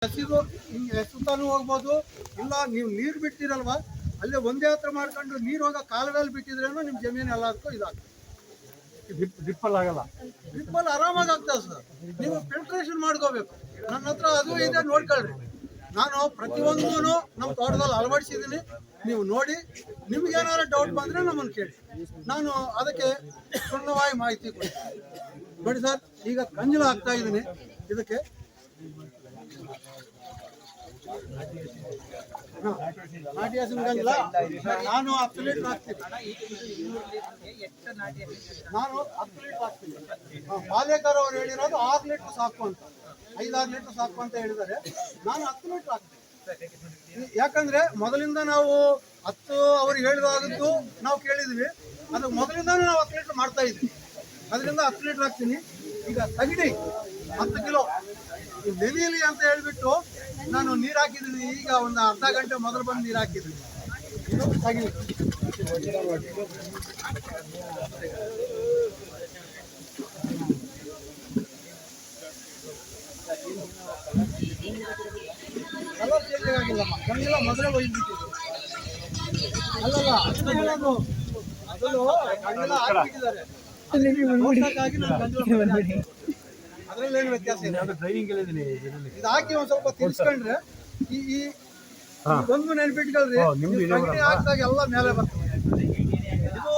ಹಸಿದು ಹಿಂಗೆ ಎಸುತ್ತಾನು ಹೋಗ್ಬೋದು. ಇಲ್ಲ ನೀವು ನೀರು ಬಿಡ್ತೀರಲ್ವಾ, ಅಲ್ಲೇ ಒಂದೇ ಹತ್ರ ಮಾಡ್ಕೊಂಡು ನೀರು ಹೋಗೋ ಕಾಲದಲ್ಲಿ ಬಿಟ್ಟಿದ್ರೇನು ನಿಮ್ಮ ಜಮೀನು ಎಲ್ಲದಕ್ಕೂ ಇದಾಗ್ತದೆ. ಡ್ರಿಪ್ಪಲ್ಲಿ ಆಗಲ್ಲ, ಡ್ರಿಪ್ಪಲ್ಲಿ ಆರಾಮಾಗಿ ಆಗ್ತದೆ ಸರ್. ನೀವು ಫಿಲ್ಟ್ರೇಷನ್ ಮಾಡ್ಕೋಬೇಕು. ನನ್ನ ಹತ್ರ ಅದು ಇದೆ, ನೋಡ್ಕೊಳ್ರಿ. ನಾನು ಪ್ರತಿಯೊಂದೂ ನಮ್ಮ ತೋಟದಲ್ಲಿ ಅಳವಡಿಸಿದ್ದೀನಿ. ನೀವು ನೋಡಿ, ನಿಮ್ಗೇನಾದ್ರು ಡೌಟ್ ಬಂದರೆ ನಮ್ಮನ್ನು ಕೇಳಿ, ನಾನು ಅದಕ್ಕೆ ಪೂರ್ಣವಾಗಿ ಮಾಹಿತಿ ಕೊಡ್ತೀನಿ. ನೋಡಿ ಸರ್, ಈಗ ಕಂಜಲ ಹಾಕ್ತಾ ಇದ್ದೀನಿ. ಇದಕ್ಕೆ ನಾಟಿ ಹಸಿರು ಗಂಜಲ ನಾನು 10 ಲೀಟರ್ ಹಾಕ್ತೀನಿ. ನಾನು 10 ಲೀಟರ್ ಹಾಕ್ತೀನಿ. ಪಾಲೇಕರ್ ಅವ್ರು ಹೇಳಿರೋದು 6 ಲೀಟರ್ ಸಾಕು ಅಂತ, 5-6 ಲೀಟರ್ ಸಾಕು ಅಂತ ಹೇಳಿದ್ದಾರೆ. ನಾನು 10 ಲೀಟರ್ ಹಾಕ್ತೀನಿ. ಯಾಕಂದ್ರೆ ಮೊದಲಿಂದ ನಾವು 10 ಅವ್ರು ಹೇಳಿದಾಗದ್ದು ನಾವು ಕೇಳಿದ್ವಿ. ಅದು ಮೊದಲಿಂದಾನೇ ನಾವು 10 ಲೀಟರ್ ಮಾಡ್ತಾ ಇದ್ವಿ. ಅದರಿಂದ 10 ಲೀಟರ್ ಹಾಕ್ತೀನಿ. ಈಗ ಸಗಣಿ 10 ಕಿಲೋ ನೆನೆಯಲಿ ಅಂತ ಹೇಳ್ಬಿಟ್ಟು ನಾನು ನೀರು ಹಾಕಿದ್ದೀನಿ. ಈಗ ಒಂದು ಅರ್ಧ ಗಂಟೆ ಮೊದಲು ಬಂದು ನೀರು ಹಾಕಿದ್ದೀನಿ. ಇದು ಸಗಣಿ. ಕಲರ್ ಚೇಂಜ್ ಆಗಿಲ್ಲಮ್ಮ, ಗಂಗೆಲ್ಲ ಮೊದಲೇ ಒಯ್ದ್ಬಿಟ್ಟಿದೆ. ಅಲ್ಲಲ್ಲ, ಅದನ್ನ ಹೇಳೋದು ಅದನ್ನು ಗಂಗೆಲ್ಲ ಹಾಕಿಬಿಟ್ಟಿದ್ದಾರೆ. ಅದ್ರಲ್ಲೇನು ವ್ಯತ್ಯಾಸ ಇಲ್ಲ. ಇದು ಹಾಕಿ ಒಂದ್ ಸ್ವಲ್ಪ ತಿರ್ಸ್ಕೊಂಡ್ರೆ ಈ ಒಂದು ನೆನ್ಪಿಟ್ಕೊಳ್ರಿ, ಸಗಣಿ ಹಾಕಿದಾಗ ಎಲ್ಲ ಮೇಲೆ ಬರ್ತದೆ. ಇದು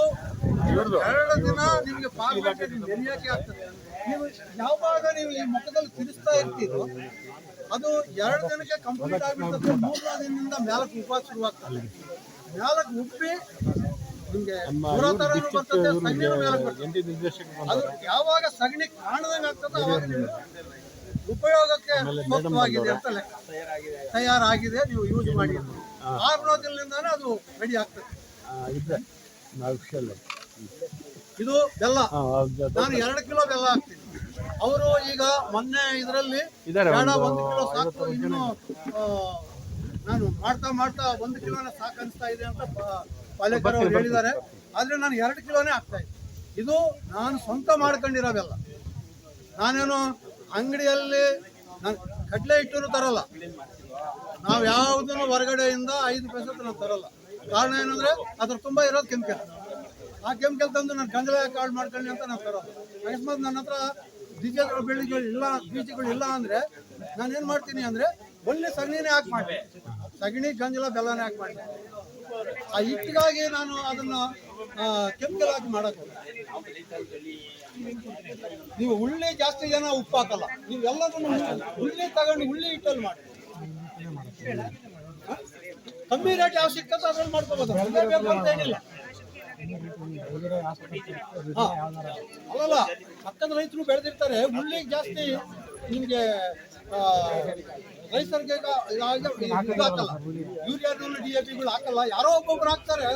2 ದಿನ ನಿಮ್ಗೆ ಪಾಲ್ಗಟ್ಟೆ ನೆನೆಯಕ್ಕೆ ಆಗ್ತದೆ. ನೀವು ಯಾವಾಗ ನೀವು ಈ ಮುಖದಲ್ಲಿ ತಿರ್ಸ್ತಾ ಇರ್ತೀರೋ ಅದು 2 ದಿನಕ್ಕೆ ಕಂಪ್ಲೀಟ್ ಆಗಿಬಿಡ್ತದೆ. 3ನೇ ದಿನದಿಂದ ಮೇಲಕ್ಕೆ ಉಪವಾಸ ಶುರುವಾಗ್ತದೆ. ಮೇಲಕ್ಕೆ ಉಪ್ಪಿ ನಿಮ್ಗೆ ಬರ್ತದೆ, ಸಗಣಿನೂ ಮೇಲಕ್ಕೆ ಬರ್ತದೆ. ಅದು ಯಾವಾಗ ಸಗಣಿ ಕಾಣದಂಗೆ ಆಗ್ತದೆ ಅವಾಗ ನೀವು ಉಪಯೋಗಕ್ಕೆ ಮುಕ್ತವಾಗಿದೆ ಅಂತ ಲೆಕ್ಕ, ತಯಾರಾಗಿದೆ, ನೀವು ಯೂಸ್ ಮಾಡಿ. 6ನೇ ದಿನದಿಂದಾನೇ ಅದು ರೆಡಿ ಆಗ್ತದೆ. ಇದು ಬೆಲ್ಲ, ನಾನು 2 ಕಿಲೋ ಬೆಲ್ಲ ಹಾಕ್ತೀನಿ. ಅವರು ಈಗ ಮೊನ್ನೆ ಇದರಲ್ಲಿ 1 ಕಿಲೋ ಸಾಕು, ಇನ್ನು ನಾನು ಮಾಡ್ತಾ 1 ಕಿಲೋನ ಸಾಕು ಅನಿಸ್ತಾ ಇದೆ ಅಂತ ಪಾಲೇಕರ್ ಅವರು ಹೇಳಿದ್ದಾರೆ. ಆದ್ರೆ ನಾನು 2 ಕಿಲೋನೇ ಹಾಕ್ತಾ ಇದ್ದೀನಿ. ಇದು ನಾನು ಸ್ವಂತ ಮಾಡ್ಕೊಂಡಿರೋ ಬೆಲ್ಲ. ನಾನೇನು ಅಂಗಡಿಯಲ್ಲಿ ನಾನು ಕಡಲೆ ಹಿಟ್ಟನ್ನು ತರಲ್ಲ. ನಾವು ಯಾವುದನ್ನು ಹೊರಗಡೆಯಿಂದ 5 ಪೈಸೆ ನಾವು ತರಲ್ಲ. ಕಾರಣ ಏನಂದ್ರೆ ಅದ್ರ ತುಂಬಾ ಇರೋದು ಕೆಮಿಕಲ್. ಆ ಕೆಮಿಕಲ್ ತಂದು ನಾನು ಗಂಜಲ ಕಾಳು ಮಾಡ್ಕೊಳ್ಳಿ ಅಂತ ನಾವು ತರೋದು. ಅಕಸ್ಮಾತ್ ನನ್ನ ಹತ್ರ ಬೀಜಗಳು ಇಲ್ಲ ಅಂದ್ರೆ ನಾನೇನು ಮಾಡ್ತೀನಿ ಅಂದ್ರೆ ಒಳ್ಳೆ ಸಗಣಿನೇ ಹಾಕಿ ಮಾಡ್ತೀನಿ. ಸಗಣಿ ಗಂಜಲ ಬೆಲ್ಲನೇ ಹಾಕಿ ಮಾಡ್ತೀನಿ. ಆ ಹಿಟ್ಟಿಗಾಗಿ ನಾನು ಅದನ್ನ ಕೆಮಿಕಲ್ ಹಾಕಿ ಮಾಡಕ್ಕೆ. ನೀವು ಉಳ್ಳಿ ಜಾಸ್ತಿ ಜನ ಉಪ್ಪು ಹಾಕಲ್ಲ. ನೀವು ಎಲ್ಲದನ್ನು ಉಳ್ಳಿ ತಗೊಂಡು ಉಳ್ಳಿ ಹಿಟ್ಟಲ್ಲಿ ಮಾಡಿ. ಕಮ್ಮಿ ರೇಟ್ ಯಾವ ಸಿಕ್ಕತ್ತ ಅದ್ರಲ್ಲಿ ಮಾಡ್ಕೋಬೋದು, ಬೇಕು ಅಂತ ಏನಿಲ್ಲ. ಅಲ್ಲಲ್ಲ, ಪಕ್ಕದ ರೈತರು ಬೆಳೆದಿರ್ತಾರೆ. ಉಳ್ಳಿಗೆ ಜಾಸ್ತಿ ನಿಮ್ಗೆ ರೈತರಿಗೆ ಹಾಕಲ್ಲ. ಯೂರಿಯಾ DAPಗಳು ಹಾಕಲ್ಲ. ಯಾರೋ ಒಬ್ಬೊಬ್ರು ಹಾಕ್ತಾರೆ.